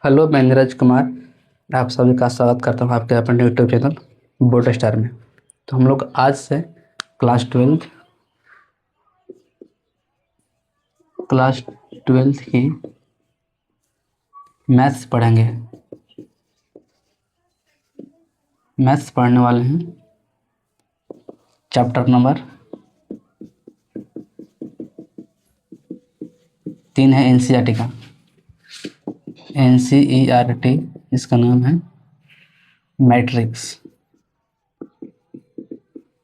Hello, मैं नीरज कुमार आप सभी का स्वागत करता हूँ आपके अपने यूट्यूब चैनल बोट स्टार में। तो हम लोग आज से क्लास ट्वेल्थ की मैथ्स पढ़ेंगे। मैथ्स पढ़ने वाले हैं चैप्टर नंबर 3 है एनसीईआरटी का। एनसीईआरटी इसका नाम है मैट्रिक्स।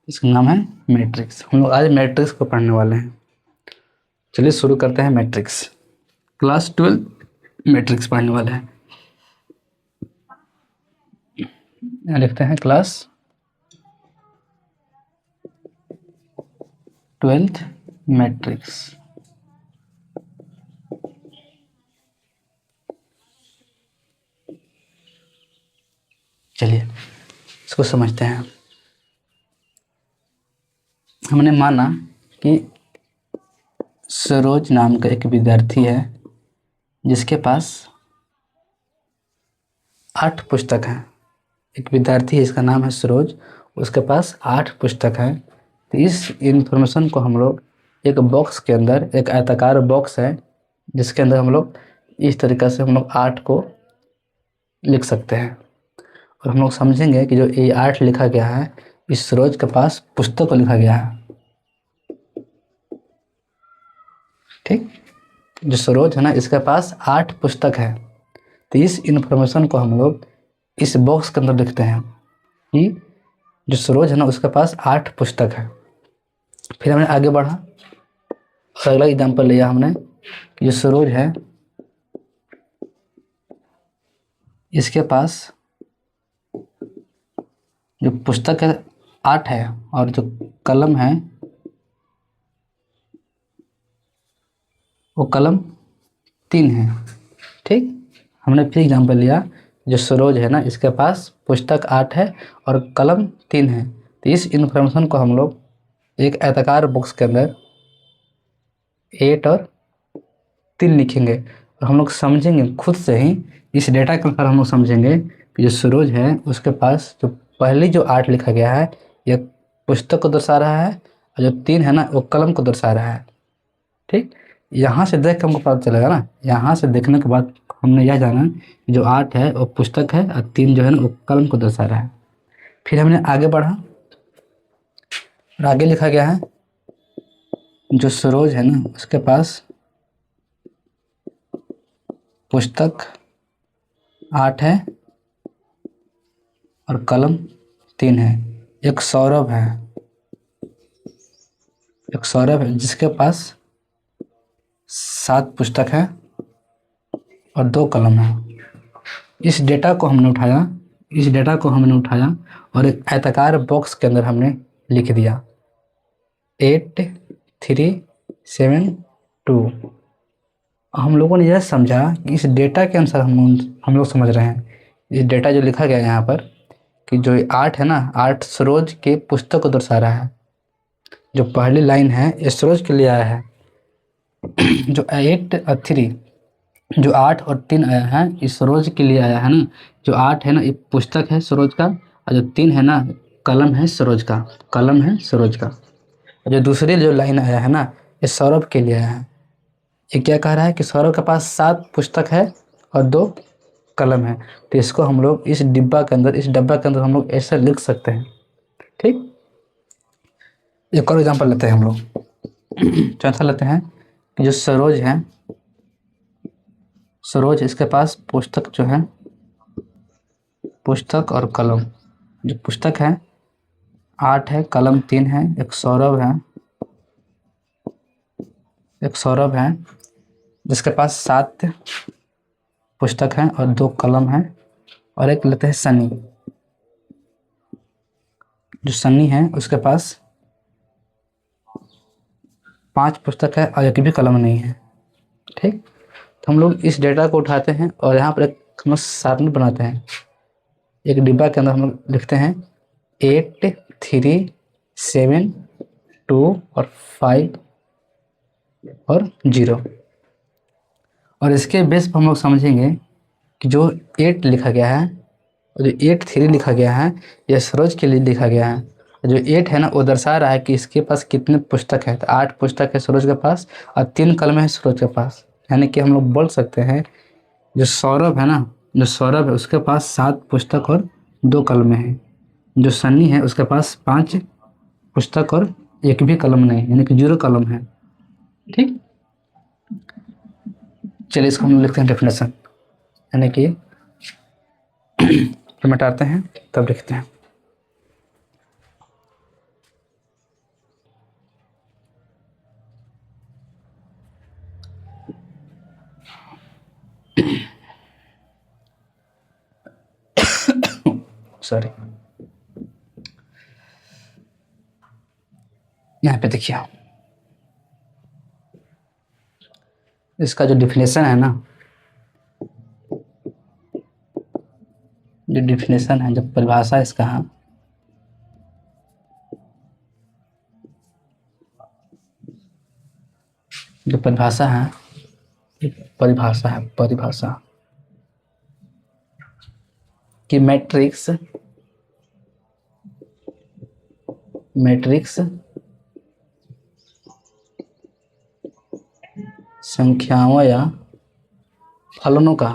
इसका नाम है मैट्रिक्स। हम लोग आज मैट्रिक्स को पढ़ने वाले हैं। चलिए शुरू करते हैं। मैट्रिक्स क्लास 12 मैट्रिक्स पढ़ने वाले हैं। यहाँ लिखते हैं क्लास 12 मैट्रिक्स। चलिए इसको समझते हैं। हमने माना कि सरोज नाम का एक विद्यार्थी है जिसके पास 8 पुस्तक हैं। एक विद्यार्थी है, इसका नाम है सरोज, उसके पास 8 पुस्तक हैं। तो इस इंफॉर्मेशन को हम लोग एक बॉक्स के अंदर, एक आयताकार बॉक्स है जिसके अंदर हम लोग इस तरीक़े से हम लोग 8 को लिख सकते हैं। और हम लोग समझेंगे कि जो ये 8 लिखा गया है, इस सरोज के पास पुस्तक को लिखा गया है। ठीक, जो सरोज है ना, इसके पास 8 पुस्तक है। तो इस इंफॉर्मेशन को हम लोग इस बॉक्स के अंदर लिखते हैं कि जो सरोज है ना, उसके पास 8 पुस्तक है। फिर हमने आगे बढ़ा और अगला एग्जाम्पल लिया हमने कि जो सरोज है इसके पास जो पुस्तक है 8 है और जो कलम है वो कलम 3 है। ठीक, हमने फिर एग्जाम्पल लिया, जो सरोज है ना, इसके पास पुस्तक 8 है और कलम 3 है। तो इस इंफॉर्मेशन को हम लोग एक आयताकार बॉक्स के अंदर 8 और 3 लिखेंगे और हम लोग समझेंगे खुद से ही। इस डेटा के अनुसार हम लोग समझेंगे कि जो सरोज है उसके पास जो पहली जो 8 लिखा गया है यह पुस्तक को दर्शा रहा है और जो 3 है ना वो कलम को दर्शा रहा है। ठीक, यहाँ से देख के हमको पता चलेगा ना। यहाँ से देखने के बाद हमने यह जाना कि जो 8 है वो पुस्तक है और 3 जो है ना वो कलम को दर्शा रहा है। फिर हमने आगे बढ़ा और आगे लिखा गया है जो सरोज है ना उसके पास पुस्तक 8 है और कलम 3 है। एक सौरभ है जिसके पास 7 पुस्तक है और 2 कलम है। इस डेटा को हमने उठाया और एक आयताकार बॉक्स के अंदर हमने लिख दिया 8 3 7 2। हम लोगों ने यह समझा कि इस डेटा के अनुसार हम लोग समझ रहे हैं। इस डेटा जो लिखा गया है यहाँ पर कि जो 8 है ना, 8 सरोज के पुस्तक को दर्शा रहा है। जो पहली लाइन है ये सरोज के लिए आया है। जो 8 और 3, जो 8 और 3 आया है इस सरोज के लिए आया है ना। जो 8 है ना ये पुस्तक है सरोज का और जो 3 है ना कलम है सरोज का। और जो दूसरी जो लाइन आया है ना ये सौरभ के लिए आया है। ये क्या कह रहा है कि सौरभ के पास 7 पुस्तक है और 2 कलम है। तो इसको हम लोग इस डब्बा के अंदर हम लोग ऐसे लिख सकते हैं। ठीक, एक और एग्जांपल लेते हैं हम लोग। चौथा लेते हैं कि जो सरोज इसके पास पुस्तक जो है, पुस्तक और कलम। जो पुस्तक है 8 है, कलम 3 है। एक सौरभ है जिसके पास 7 पुस्तक हैं और 2 कलम हैं। और एक लेते हैं सनी। जो सनी है उसके पास 5 पुस्तक है और एक भी कलम नहीं है। ठीक, तो हम लोग इस डेटा को उठाते हैं और यहाँ पर एक हम लोग सारणी बनाते हैं। एक डिब्बा के अंदर हम लोग लिखते हैं 8 3 7 2 और 5 और 0। और इसके बेस पर हम लोग समझेंगे कि जो 8 लिखा गया है और जो 8 3 लिखा गया है यह सरोज के लिए लिखा गया है। जो 8 है ना वो दर्शा रहा है कि इसके पास कितने पुस्तक है। तो 8 पुस्तक है सरोज के पास और 3 कलम है सरोज के पास। यानी कि हम लोग बोल सकते हैं जो सौरभ है ना, जो सौरभ है उसके पास 7 पुस्तक और 2 कलमें हैं। जो सन्नी है उसके पास 5 पुस्तक और 1 भी कलम नहीं, यानी कि 0 कलम है। ठीक, चलिए इसको हम लिखते हैं डेफिनेशन, यानी कि मिटाते हैं तब लिखते हैं। सॉरी, यहाँ पे देखिए इसका जो डिफिनेशन है ना, जो डिफिनेशन है, जब परिभाषा इसका है, जो परिभाषा है, परिभाषा है, परिभाषा कि मैट्रिक्स, मैट्रिक्स संख्याओं या फलनों का,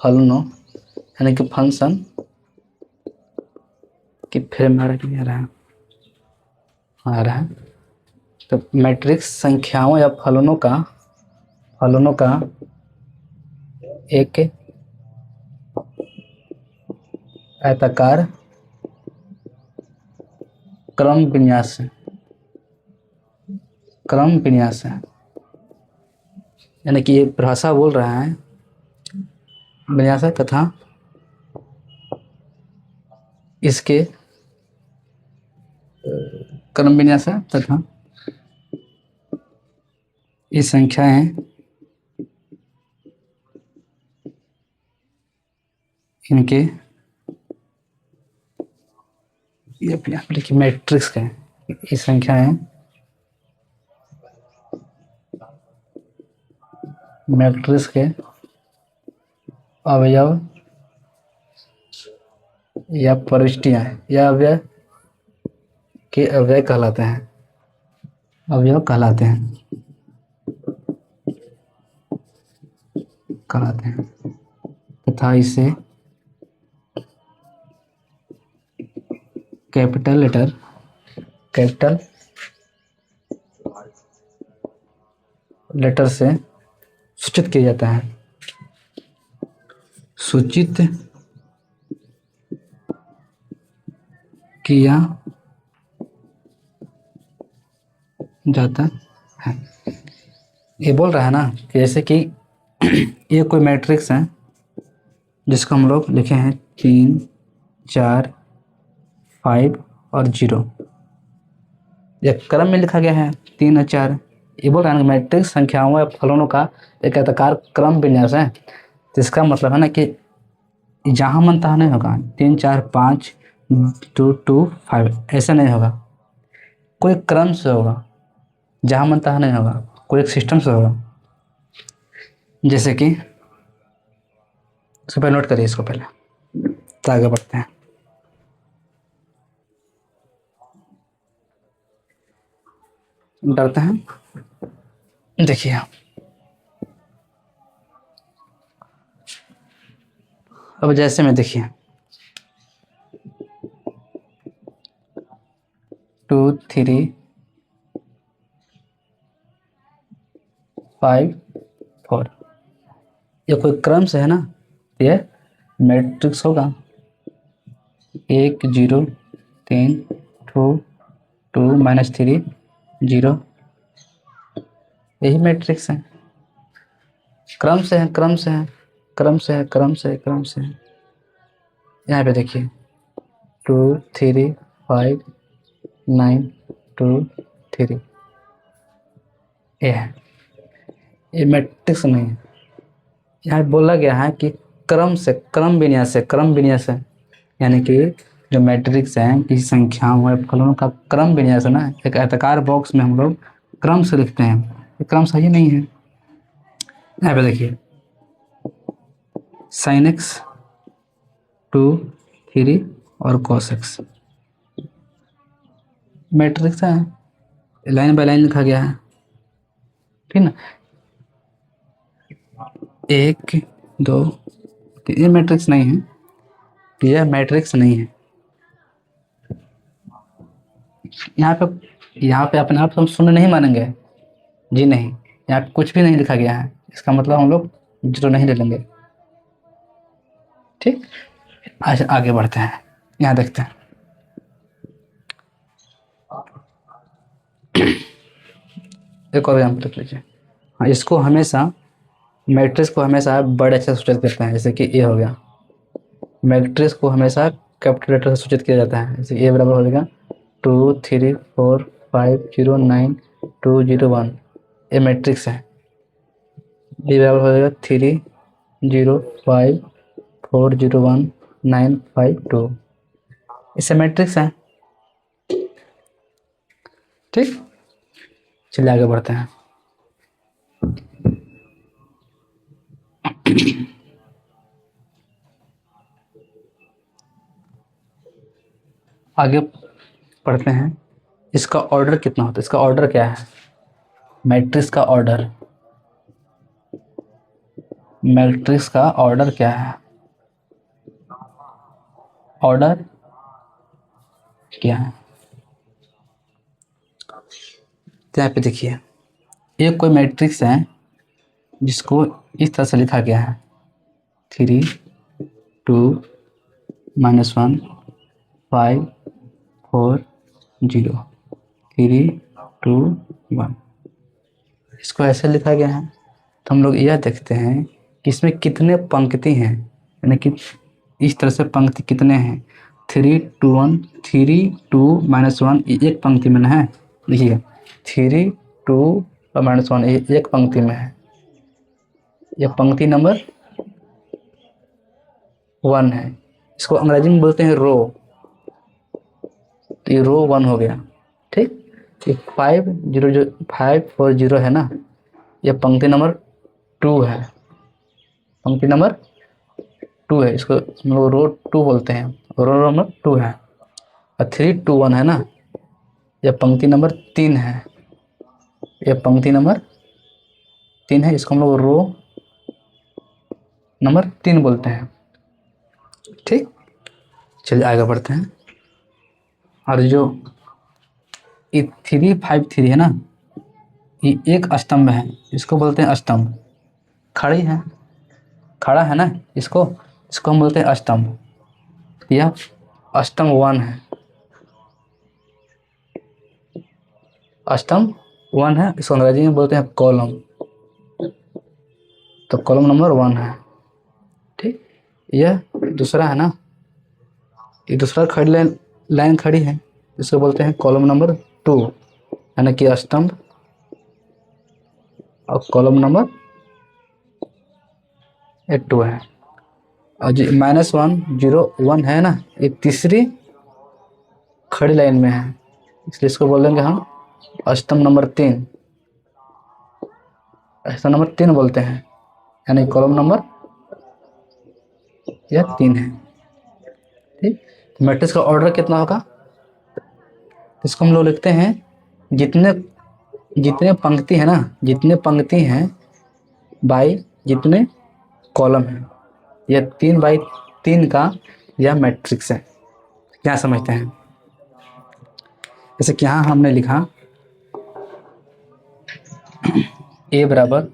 फलनों यानी कि फंक्शन कि फिर हमारा नहीं आ रहा है, आ रहा है। तो मैट्रिक्स संख्याओं या फलनों का, फलनों का एक आयताकार क्रम विन्यास है, क्रम विन्यास है। यानी कि ये परिभाषा बोल रहा है विन्यास है तथा इसके क्रम विन्यास है तथा ये संख्याएं इनके, ये अपने आप लिखिए मैट्रिक्स का है, ये संख्याएं मैट्रिक्स के अवयव या प्रविष्टियां या अवयव के अवयव कहलाते हैं, अवयव कहलाते हैं, कहलाते हैं तथा इसे कैपिटल लेटर, कैपिटल लेटर से सूचित किया जाता है, सूचित किया जाता है। ये बोल रहा है ना कि जैसे कि ये कोई मैट्रिक्स है जिसको हम लोग लिखे हैं 3 4 5 और 0, यह क्रम में लिखा गया है 3 और 4। ये बोल रहा है ना मैट्रिक्स संख्याओं या फलनों का एक आयताकार क्रम विन्यास है। तो इसका मतलब है ना कि जहाँ मन तहाँ नहीं होगा, 3 4 5 2 2 5 ऐसा नहीं होगा, कोई क्रम से होगा, जहाँ मन तहाँ नहीं होगा, कोई एक सिस्टम से होगा। जैसे कि इसको पहले नोट करिए, इसको पहले तो आगे बढ़ते हैं। डरते हैं, देखिए अब जैसे में देखिए 2 3 5 4, ये कोई क्रम से है ना, ये मैट्रिक्स होगा 1 0 3 2 2 -3 0, यही मैट्रिक्स है। क्रम से है, क्रम से है, क्रम से है, क्रम से है, क्रम से है। यहाँ पे देखिए 2 3 5 9 2 3, ये है, ये मैट्रिक्स नहीं है। यहाँ बोला गया है कि क्रम से, क्रम विन्यास है, क्रम विन्यास है। यानी कि जो मैट्रिक्स है किसी संख्याओं या फलनों का क्रम विन्यास है ना, एक आयताकार बॉक्स में हम लोग क्रम से लिखते हैं, ये क्रम सही नहीं है। यहाँ पे देखिए साइन एक्स 2 3 और कॉस एक्स मैट्रिक्स है, लाइन बाय लाइन लिखा गया है, ठीक ना। 1 2 3 ये मैट्रिक्स नहीं है, यह मैट्रिक्स नहीं है। यहाँ पे अपने आप हम शून्य नहीं मानेंगे जी, नहीं, यहाँ पे कुछ भी नहीं लिखा गया है, इसका मतलब हम लोग जीरो नहीं ले लेंगे, ठीक। आज आगे बढ़ते हैं, यहाँ देखते हैं एक और एग्जाम्पल लिख लीजिए। हाँ, इसको हमेशा मैट्रिक्स को हमेशा बड़े अक्षर से सूचित करते हैं, जैसे कि ए हो गया। मैट्रिक्स को हमेशा कैपिटल लेटर से सूचित किया जाता है, जैसे ए बराबर हो जाएगा 2 3 4 5 0 9 2 0 1, ये मैट्रिक्स है। बी बराबर हो जाएगा 3 0 5 4 0 1 9 5 2, इससे मैट्रिक्स है, ठीक। चलिए आगे बढ़ते हैं। आगे पढ़ते हैं, इसका ऑर्डर कितना होता है, इसका ऑर्डर क्या है, मैट्रिक्स का ऑर्डर, मैट्रिक्स का ऑर्डर क्या है, ऑर्डर क्या है। यहाँ पे देखिए एक कोई मैट्रिक्स है जिसको इस तरह से लिखा गया है 3 2 -1 5 4 0 3 2 1, इसको ऐसे लिखा गया है। तो हम लोग यह देखते हैं कि इसमें कितने पंक्ति हैं, यानी कि इस तरह से पंक्ति कितने हैं, 3 2 1 3 2 -1 एक पंक्ति में है, देखिए 3 2 और -1 एक पंक्ति में है, यह पंक्ति नंबर 1 है, इसको अंग्रेजी में बोलते हैं रो, तो ये रो 1 हो गया, ठीक। 5 0 5 4 0 है ना, यह पंक्ति नंबर 2 है, पंक्ति नंबर 2 है, इसको हम लोग रो 2 बोलते हैं, रो नंबर 2 है। और 3 2 1 है ना, यह पंक्ति नंबर 3 है, यह पंक्ति नंबर 3 है, इसको हम लोग रो नंबर 3 बोलते हैं, ठीक। चलिए आगे बढ़ते हैं। और जो ये 3 5 3 है ना, ये एक स्तंभ है, इसको बोलते हैं स्तंभ, खड़ी है, खड़ा है ना, इसको हम बोलते हैं स्तंभ, यह स्तंभ 1 है, स्तंभ 1 है, इसको अंग्रेजी में बोलते हैं कॉलम, तो कॉलम नंबर 1 है, ठीक। यह दूसरा है ना, ये दूसरा खड़ी लाइन खड़ी है, इसको बोलते हैं कॉलम नंबर 2, यानी कि स्तंभ, और कॉलम नंबर 2 है। और जो -1 0 1 है ना, ये तीसरी खड़ी लाइन में है, इसलिए इसको बोलेंगे हम स्तंभ नंबर 3, स्तंभ नंबर 3 बोलते हैं, यानी कॉलम नंबर यह 3 है, ठीक। तो मैट्रिक्स का ऑर्डर कितना होगा, इसको हम लोग लिखते हैं जितने पंक्ति है ना, जितने पंक्ति हैं बाई जितने कॉलम हैं, यह 3 बाई 3 का यह मैट्रिक्स है। क्या समझते हैं, जैसे कि यहाँ हमने लिखा ए बराबर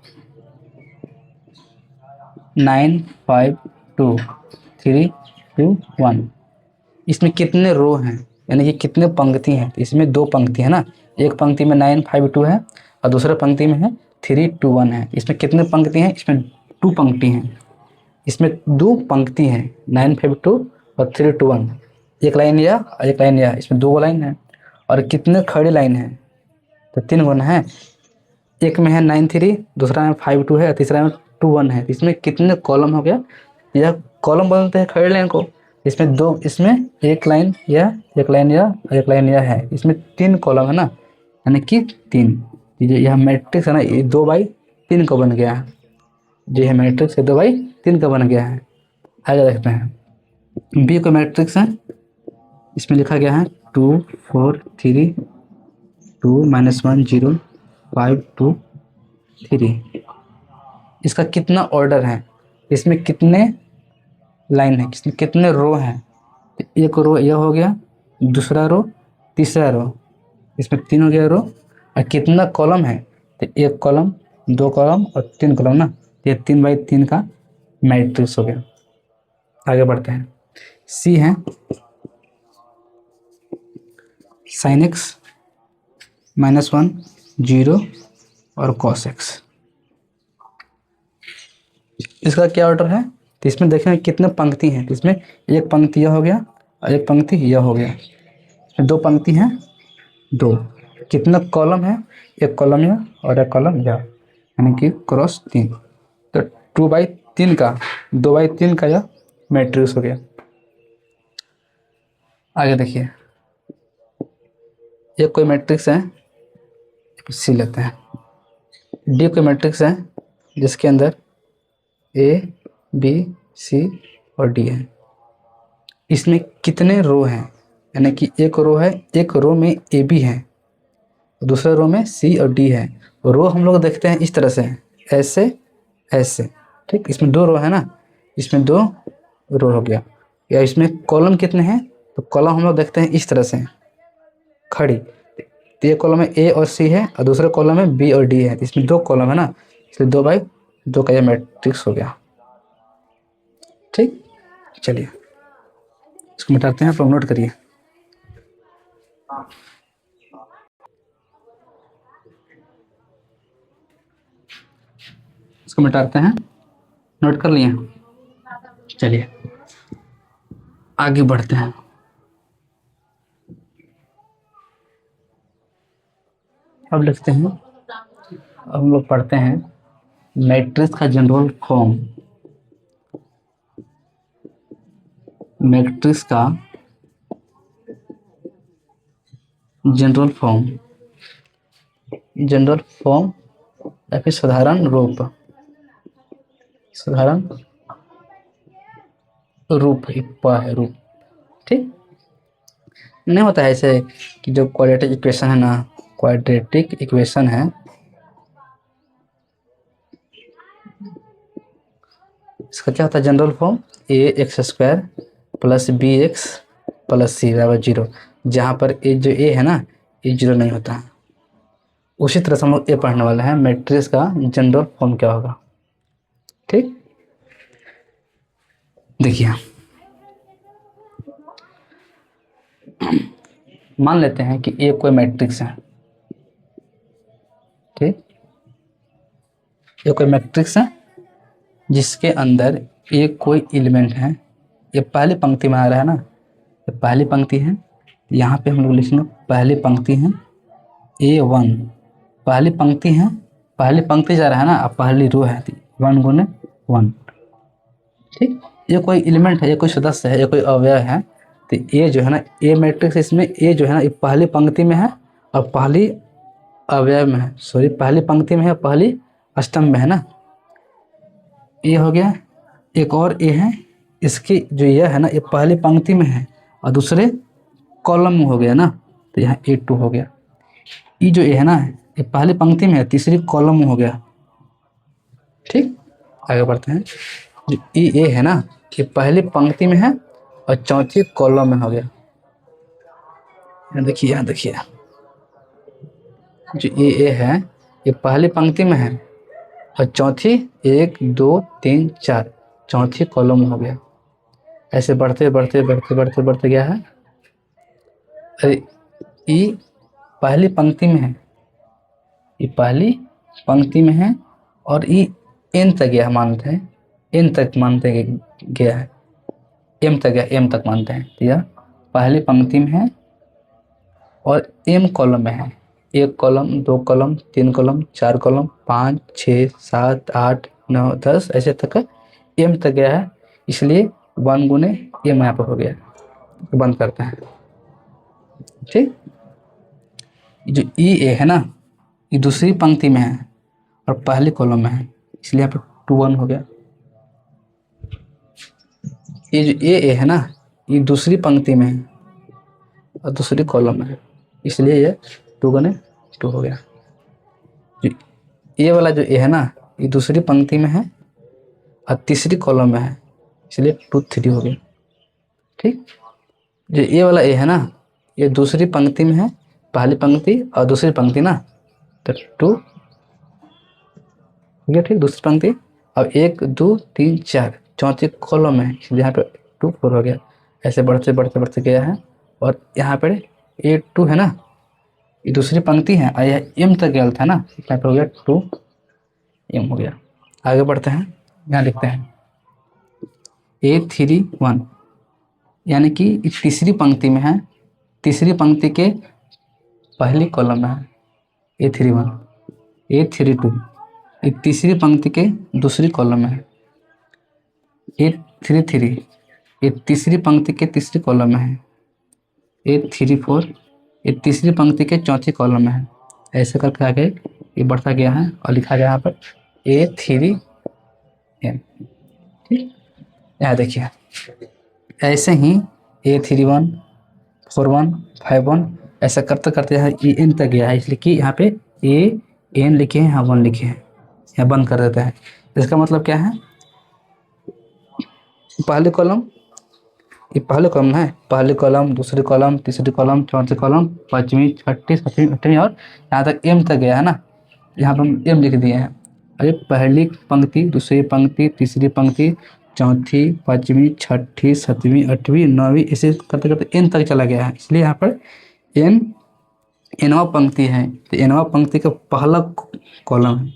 9 5 2 3 2 1, इसमें कितने रो हैं, यानी कि कितने पंक्ति हैं, इसमें 2 पंक्ति है ना, एक पंक्ति में 9 5 2 है और दूसरे पंक्ति में है 3 2 1 है, इसमें कितने पंक्ति हैं, इसमें 2 पंक्ति हैं, इसमें 2 पंक्ति हैं, 9 5 2 और 3 2 1, एक लाइन या एक लाइन या, इसमें 2 लाइन है। और कितने खड़ी लाइन है, तो 3 गुना है, एक में है 9 3, दूसरा में 5 2 है, तीसरा में 2 1 है, इसमें कितने कॉलम हो गया, यह कॉलम बोलते हैं खड़ी लाइन को, इसमें 2, इसमें एक लाइन या एक लाइन या एक लाइन या है, इसमें 3 कॉलम है ना, यानी कि 3, यह मैट्रिक्स है ना, ये 2 बाई 3 का बन गया है, जो है मैट्रिक्स है 2/3 का बन गया है। आगे देखते हैं, बी को मैट्रिक्स है, इसमें लिखा गया है 2 4 3 2 -1 0 5 2 3। इसका कितना ऑर्डर है, इसमें कितने लाइन है, कितने रो हैं, तो एक रो यह हो गया, दूसरा रो, तीसरा रो, इसमें 3 हो गया रो। और कितना कॉलम है, तो 1 कॉलम, 2 कॉलम और 3 कॉलम ना, ये 3/3 का मैट्रिक्स हो गया। आगे बढ़ते हैं, सी है sin x -1 0 और cos x। इसका क्या ऑर्डर है, तो इसमें देखें कितने पंक्ति हैं, इसमें एक पंक्ति यह हो गया और एक पंक्ति यह हो गया, इसमें 2 पंक्ति हैं 2। कितना कॉलम है, एक कॉलम यह और एक कॉलम यह, यानी कि क्रॉस 3। तो 2/3 का 2/3 का यह मैट्रिक्स हो गया। आगे देखिए, ये कोई मैट्रिक्स है, सी लेते हैं, डी कोई मैट्रिक्स है जिसके अंदर ए बी सी और डी है। इसमें कितने रो हैं, यानी कि एक रो है, एक रो में ए बी है, दूसरे रो में सी और डी है। रो हम लोग देखते हैं इस तरह से, ऐसे ऐसे, ठीक। इसमें 2 रो है ना, इसमें 2 रो हो गया। या इसमें कॉलम कितने हैं, तो कॉलम हम लोग देखते हैं इस तरह से खड़ी, तो एक कॉलम में ए और सी है और दूसरे कॉलम में बी और डी है, तो इसमें 2 कॉलम है ना, इसलिए 2/2 का यह मैट्रिक्स हो गया। ठीक, चलिए इसको मिटाते हैं, आप नोट करिए। इसको मिटाते हैं, नोट कर लिए। चलिए आगे बढ़ते हैं। अब लिखते हैं, अब हम लोग पढ़ते हैं मैट्रिक्स का जनरल फॉर्म। मैट्रिक्स का जनरल फॉर्म, जनरल फॉर्म या फिर साधारण रूप, साधारण रूप है रूप, ठीक। नहीं होता है ऐसे कि जो क्वाड्रेटिक इक्वेशन है ना, क्वाड्रेटिक इक्वेशन है, इसका क्या होता है general form, ax² + bx + c = 0, जहाँ पर जो a है ना, ये 0 नहीं होता है। उसी तरह से हम लोग ये पढ़ने वाले हैं मैट्रिक्स का जनरल फॉर्म क्या होगा, ठीक। देखिए मान लेते हैं कि ए कोई मैट्रिक्स है, ठीक। ये कोई मैट्रिक्स है जिसके अंदर एक कोई एलिमेंट है, ये पहली पंक्ति में आ रहा है ना, ये पहली पंक्ति है, यहाँ पे हम लोग लिखेंगे पहली पंक्ति है A1, पहली पंक्ति है, पहली पंक्ति जा रहा है ना, अब पहली रो है 1 × 1, ठीक। ये कोई एलिमेंट है, ये कोई सदस्य है, ये कोई अवयव है, तो ये जो है ना, ए मैट्रिक्स, इसमें ए जो है ना, ये पहली पंक्ति में है और पहली अवयव में है, सॉरी पहली पंक्ति में है, पहली स्तंभ में है ना, ये हो गया। एक और ए है, इसकी जो यह है ना, ये पहली पंक्ति में है और दूसरे कॉलम में हो गया ना, तो यहाँ A2 हो गया। ये जो ए है ना, ये पहली पंक्ति में है, तीसरी कॉलम में हो गया, ठीक। आगे बढ़ते हैं, जो ए है ना, ये पहली पंक्ति में है और चौथी कॉलम में हो गया। यहाँ देखिए, यहाँ देखिए, जो ए है ये पहली पंक्ति में है और चौथी 1 2 3 4 चौथी कॉलम में हो गया। ऐसे बढ़ते बढ़ते बढ़ते बढ़ते बढ़ते गया है, अरे ये पहली पंक्ति में है, ये पहली पंक्ति में है और ये n तक गया मानते हैं, n तक मानते गया है, m तक गया, m तक मानते हैं। तो यह पहली पंक्ति में है और m कॉलम में है, 1 कॉलम 2 कॉलम 3 कॉलम 4 कॉलम 5 6 7 8 9 10 ऐसे तक m तक गया है, इसलिए 1 × m यहाँ पर हो गया। तो बंद करते हैं, ठीक। जो ए है ना, ये दूसरी पंक्ति में है और पहली कॉलम में है, इसलिए यहाँ पर 1 हो गया। ये जो ए है ना, ये दूसरी पंक्ति में है और दूसरी कॉलम में है, इसलिए ये 2 गुने 2 हो गया। जो ये वाला जो ए है ना, ये दूसरी पंक्ति में है और तीसरी कॉलम में है, इसलिए 2 3 हो गया। ठीक, जो ये वाला ए है ना, ये दूसरी पंक्ति में है, पहली पंक्ति और दूसरी पंक्ति ना, तो 2 हो गया। ठीक, दूसरी पंक्ति। अब 1 2 3 4 चौथी कॉलम में है, इसलिए यहाँ पे 2 4 हो गया। ऐसे बढ़ते बढ़ते बढ़ते गया है और यहाँ पर ए 2 है ना, ये दूसरी पंक्ति है और यह एम तक गया था ना, यहाँ पर हो गया 2 एम हो गया। आगे बढ़ते हैं, यहाँ लिखते हैं A3 1, यानी कि तीसरी पंक्ति में है, तीसरी पंक्ति के पहली कॉलम में है A3 1। A3 2 ये तीसरी पंक्ति के दूसरी कॉलम में है। A3 3 ये तीसरी पंक्ति के तीसरी कॉलम में है। A3 4 ये तीसरी पंक्ति के चौथी कॉलम में है। ऐसे करके आगे ये बढ़ता गया है और लिखा गया यहाँ पर A3 M। ठीक, यहाँ देखिए ऐसे ही A3 1 4 1 5 1 ऐसा करते करते यहाँ एन तक गया है, इसलिए कि यहाँ पे एन लिखे हैं, यहाँ 1 लिखे हैं, यहाँ बंद कर देते हैं। इसका मतलब क्या है, पहली कॉलम, ये पहले कॉलम है, पहली कॉलम दूसरी कॉलम तीसरी कॉलम चौथी कॉलम पाँचवीं छठी सातवीं आठवीं और यहाँ तक एम तक गया है ना, यहाँ पर हम एम लिख दिए हैं। अरे पहली पंक्ति दूसरी पंक्ति तीसरी पंक्ति चौथी पाँचवीं छठी सातवीं आठवीं नौवीं ऐसे करते करते एन तक चला गया है, इसलिए यहाँ पर एनवा पंक्ति है, तो एनवा पंक्ति का पहला कॉलम है,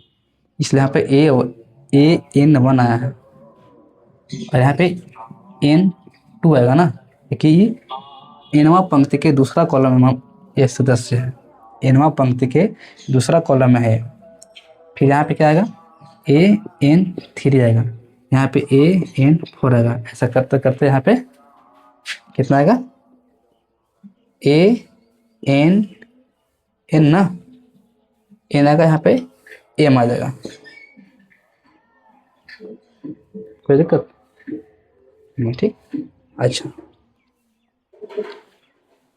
इसलिए यहाँ पे N1 आया है और यहाँ पे N2 आएगा ना, क्योंकि एनवा पंक्ति के दूसरा कॉलम में ये सदस्य है, एनवा पंक्ति के दूसरा कॉलम में है। फिर यहाँ पे क्या आएगा AN3 आएगा, यहाँ पे AN4 आएगा। ऐसा करते करते यहाँ पे कितना आएगा AN ना, एन आएगा, यहाँ पे एम आ जाएगा। कोई दिक्कत नहीं? ठीक, अच्छा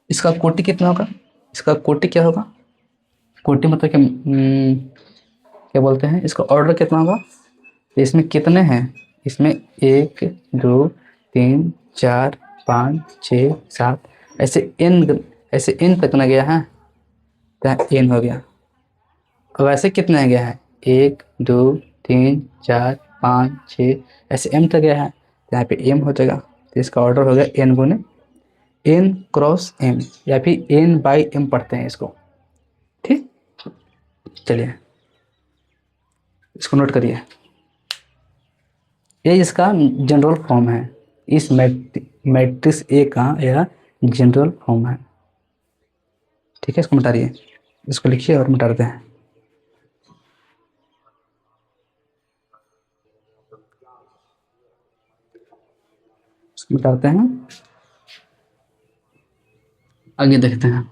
इसका कोटि कितना होगा, इसका कोटि क्या होगा, कोटि मतलब क्या क्या बोलते हैं, इसका ऑर्डर कितना होगा, तो इसमें कितने हैं, इसमें 1 2 3 4 5 6 7 ऐसे एन तक ना गया है, तो एन हो गया। अब ऐसे कितने गया है 1 2 3 4 5 6 ऐसे एम तक गया है, तो यहाँ पे एम हो जाएगा। तो इसका ऑर्डर हो गया एन गुने एन क्रॉस एम, या फिर एन बाई एम पढ़ते हैं इसको। ठीक, चलिए इसको नोट करिए, ये इसका जनरल फॉर्म है, इस मैट्रिक्स ए का यह जनरल फॉर्म है। ठीक है, इसको मिटाइए, इसको लिखिए और मिटा देते हैं। इसको मिटाते हैं, आगे देखते हैं।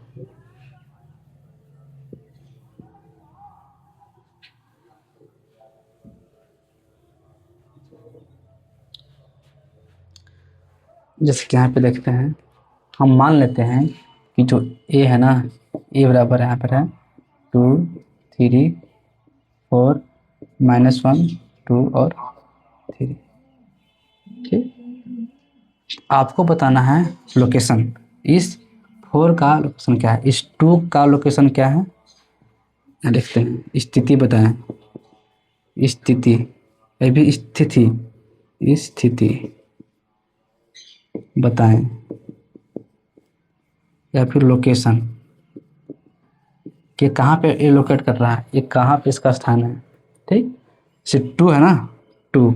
जैसे कि यहाँ पे देखते हैं, हम मान लेते हैं कि जो ए है ना, ए बराबर यहाँ पर है 2 3 4 -1 2 और 3। ठीक, आपको बताना है लोकेशन, इस 4 का लोकेशन क्या है, इस 2 का लोकेशन क्या है, देखते हैं। स्थिति बताएं, स्थिति, अभी स्थिति बताएं, या फिर लोकेशन कि कहाँ पे ये लोकेट कर रहा है, ये कहाँ पे इसका स्थान है। ठीक, से 2 है ना, 2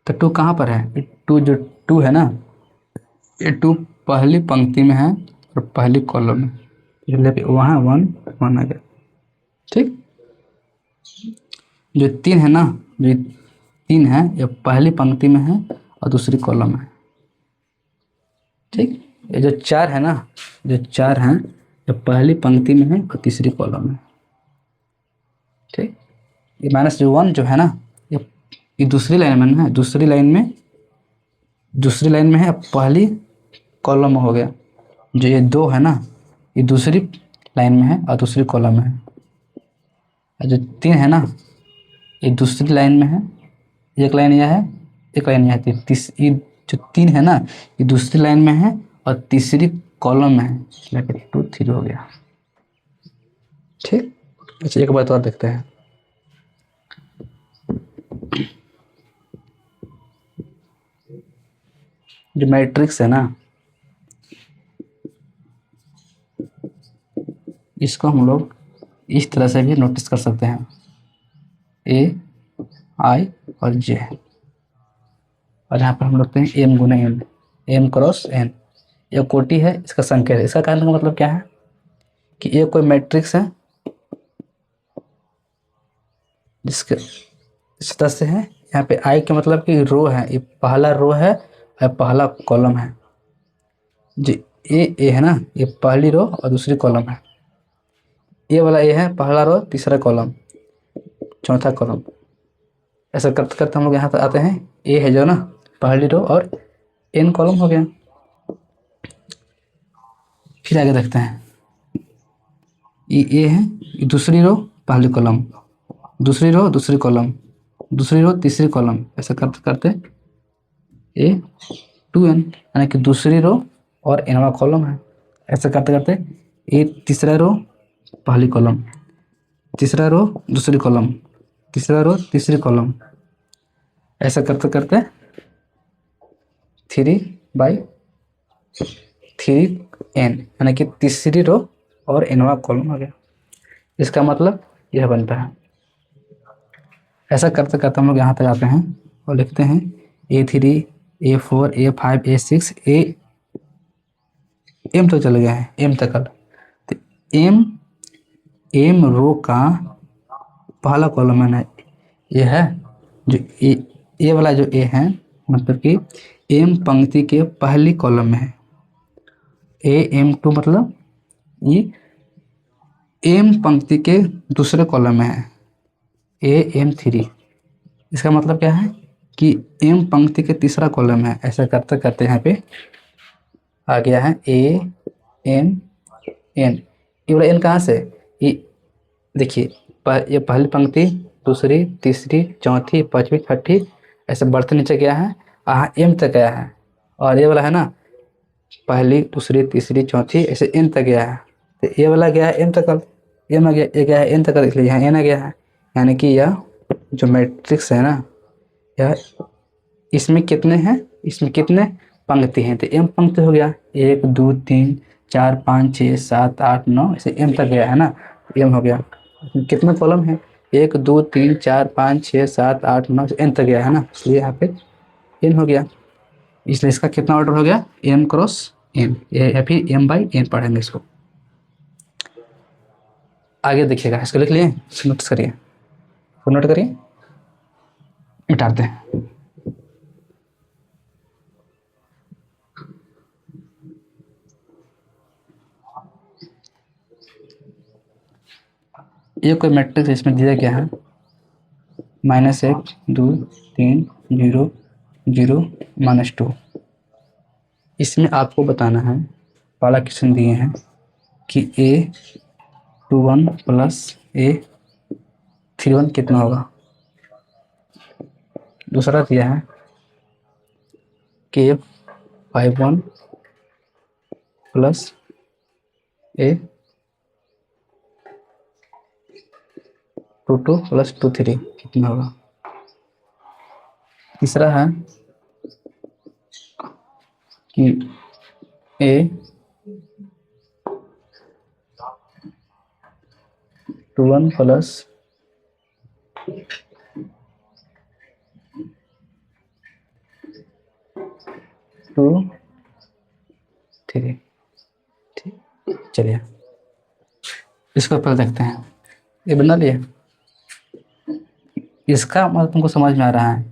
तो 2 कहाँ पर है, 2 जो 2 है ना, ये 2 पहली पंक्ति में है और पहली कॉलम में, इसलिए वहाँ 1 1 आ गया। ठीक, जो 3 है ना, जो 3 है ये पहली पंक्ति में है और दूसरी कॉलम में है। ठीक, ये जो 4 है ना, जो 4 हैं ये पहली पंक्ति में है और तीसरी कॉलम में। ठीक, ये -1 जो है ना, ये ये दूसरी लाइन में ना, दूसरी लाइन में है, पहली कॉलम में हो गया। जो ये 2 है ना, ये दूसरी लाइन में है और दूसरी कॉलम में है। और जो 3 है ना, ये दूसरी लाइन में है, एक लाइन यह है, एक लाइन यह है। ये जो 3 है ना, ये दूसरी लाइन में है और तीसरी कॉलम में है, इसलिए 2 3 हो गया। ठीक। अच्छा, एक बात और देखते हैं। जो मैट्रिक्स है ना, इसको हम लोग इस तरह से भी नोटिस कर सकते हैं, ए, आई और जे। और यहाँ पर हम लिखते हैं एम गुना एन, एम क्रॉस एन। ये कोटि है, इसका संकेत है। इसका कहने का मतलब क्या है कि ये कोई मैट्रिक्स है जिसके इस तरह से है। यहाँ पे आई का मतलब कि रो है, ये पहला रो है और पहला कॉलम है। जो ए है ना, ये पहली रो और दूसरी कॉलम है। ये वाला ए है, पहला रो तीसरा कॉलम चौथा कॉलम। ऐसा करते करते हम लोग यहाँ पर आते हैं, ए है जो ना पहली रो और एन कॉलम हो गया। फिर आगे देखते हैं, ये ए है, ये दूसरी रो पहली कॉलम, दूसरी रो दूसरी कॉलम, दूसरी रो तीसरी कॉलम। ऐसा करते करते ए 2n, यानी कि दूसरी रो और एनवा कॉलम है। ऐसा करते करते ए तीसरा रो पहली कॉलम, तीसरा रो दूसरी कॉलम, तीसरा रो तीसरी कॉलम। ऐसा करते करते 3/3n, यानी कि तीसरी रो और एनवा कॉलम हो गया। इसका मतलब यह बनता है। ऐसा करते करते हम लोग यहाँ तक आते हैं और लिखते हैं A3, A4, A5, A6, M तक चले गए हैं, एम तक। तो एम रो का पहला कॉलम है ना, ये है जो ए वाला जो ए है, मतलब कि एम पंक्ति के पहली कॉलम में है। AM2 मतलब ये एम पंक्ति के दूसरे कॉलम में है। AM3, इसका मतलब क्या है कि एम पंक्ति के तीसरा कॉलम है। ऐसा करते करते यहाँ पे आ गया है AMN। ये वाला एन कहाँ से, ये देखिए ये पहली पंक्ति, दूसरी, तीसरी, चौथी, पांचवी, छठी, ऐसे बढ़ते नीचे गया है, एम तक गया है। और ये वाला है ना, पहली, दूसरी, तीसरी, चौथी, ऐसे एन तक गया है। तो ये वाला गया है एम तक, एम आ गया, ये गया है एन तक, इसलिए यहाँ एन आ गया है। यानी कि यह जो मैट्रिक्स है ना, यह इसमें कितने हैं, इसमें कितने पंक्ति हैं, तो एम पंक्ति हो गया। 1 2 3 4 5 6 7 8 9, ऐसे एम तक गया है ना, एम हो गया। कितने कॉलम है, 1 2 3 4 5 6 7 8 9, एन तक गया है ना, इसलिए यहाँ पे एन हो गया। इसलिए इसका कितना ऑर्डर हो गया, एम क्रॉस एन, या फिर m/n पढ़ेंगे इसको। आगे देखिएगा, इसको लिख लिए, नोट करिए, नोट करिए, मिटाते हैं। ये कोई मैट्रिक्स इसमें दिया गया है, -1 2 3 0 0 -2। इसमें आपको बताना है, पहला क्वेश्चन दिए हैं कि A21 + A31 कितना होगा। दूसरा दिया है कि A51 + A22 + 23 कितना होगा। तीसरा है कि A21 + टू थ्री। ठीक, चलिए इसको पहले देखते हैं। ये बना लिए, इसका मतलब तुमको समझ में आ रहा है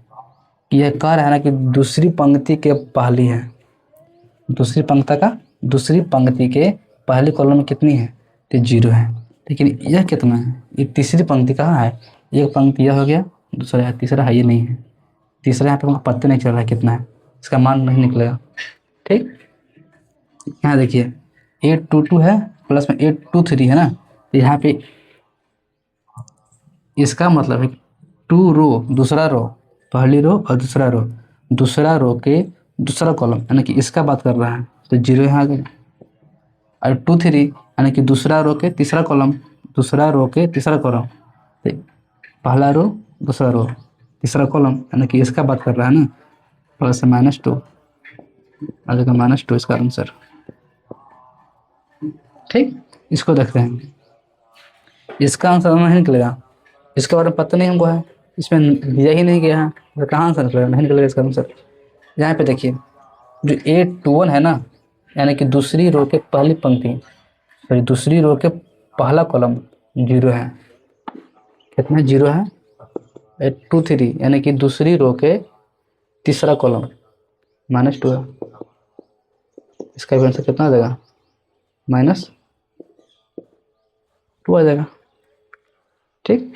कि यह कह रहा है ना कि दूसरी पंक्ति के पहली है, दूसरी पंक्ति के पहली कॉलम में कितनी है, तो 0 है। लेकिन यह कितना है, ये तीसरी पंक्ति कहाँ है, एक पंक्ति यह हो गया, दूसरा है, तीसरा है ये नहीं है। तीसरा यहाँ पे हमको पता नहीं चल रहा है कितना है, इसका मान नहीं निकलेगा। ठीक, यहाँ देखिए 822 है प्लस में 823 है ना, तो यहाँ पे इसका मतलब है 2 रो, दूसरा रो, पहली रो और दूसरा रो, दूसरा रो के दूसरा कॉलम यानी कि इसका बात कर रहा है, तो 0 यहाँ आ गया। और 23 यानी कि दूसरा रो के तीसरा कॉलम, दूसरा रो के तीसरा कॉलम, तो पहला रो दूसरा रो तीसरा कॉलम यानी कि इसका बात कर रहा है ना, प्लस -2 आ जाएगा, -2 इसका आंसर। ठीक, इसको देखते हैं, इसका आंसर नहीं निकलेगा, इसके बारे में पता नहीं हमको है, इसमें दिया ही नहीं गया है, तो कहाँ आंसर निकलेगा, नहीं निकलेगा इसका आंसर। यहाँ पे देखिए जो 821 है ना, यानी कि दूसरी रो के पहली पंक्ति, सॉरी दूसरी रो के पहला कॉलम 0 है, कितना 0 है, 823 यानी कि दूसरी रो के तीसरा कॉलम -2 है, इसका भी आंसर कितना आ जाएगा, -2 आ जाएगा। ठीक,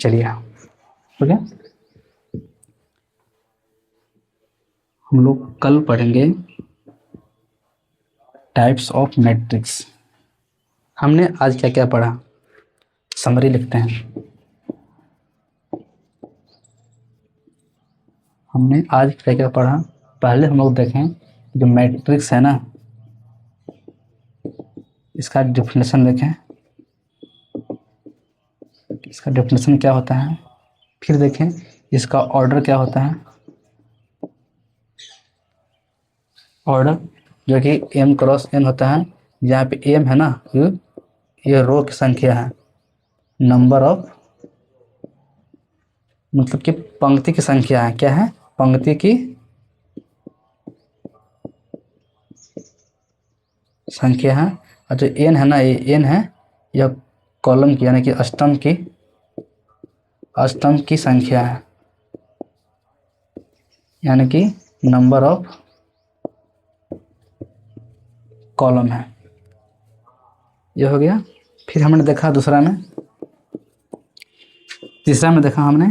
चलिए हो गया। हम लोग कल पढ़ेंगे टाइप्स ऑफ मैट्रिक्स। हमने आज क्या क्या पढ़ा, समरी लिखते हैं। हमने आज क्या क्या पढ़ा, पहले हम लोग देखें जो मैट्रिक्स है ना, इसका डेफिनेशन देखें, इसका डेफिनेशन क्या होता है, फिर देखें इसका ऑर्डर क्या होता है, ऑर्डर जो कि m क्रॉस n होता है, जहाँ पे m है ना ये रो की संख्या है, नंबर ऑफ मतलब कि पंक्ति की संख्या है, क्या है, पंक्ति की संख्या है, और जो n है ना, ये n है, यह कॉलम की यानी कि स्तंभ की संख्या है, यानी कि नंबर ऑफ कॉलम है, ये हो गया। फिर हमने देखा दूसरा में, तीसरा में देखा हमने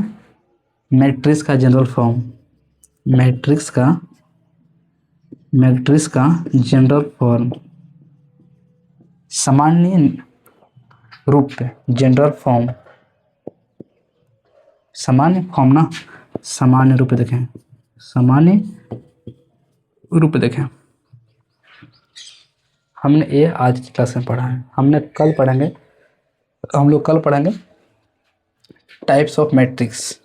मैट्रिक्स का जनरल फॉर्म, मैट्रिक्स का जनरल फॉर्म, सामान्य रूप, जनरल फॉर्म, सामान्य फॉर्म ना, सामान्य रूप देखें, सामान्य रूप देखें, हमने ये आज की क्लास में पढ़ा है। हमने कल पढ़ेंगे, हम लोग कल पढ़ेंगे types of matrix,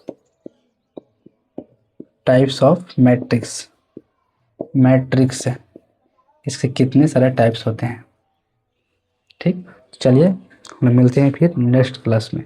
types of matrix, matrix है, इसके कितने सारे टाइप्स होते हैं। ठीक, चलिए हम मिलते हैं फिर नेक्स्ट क्लास में।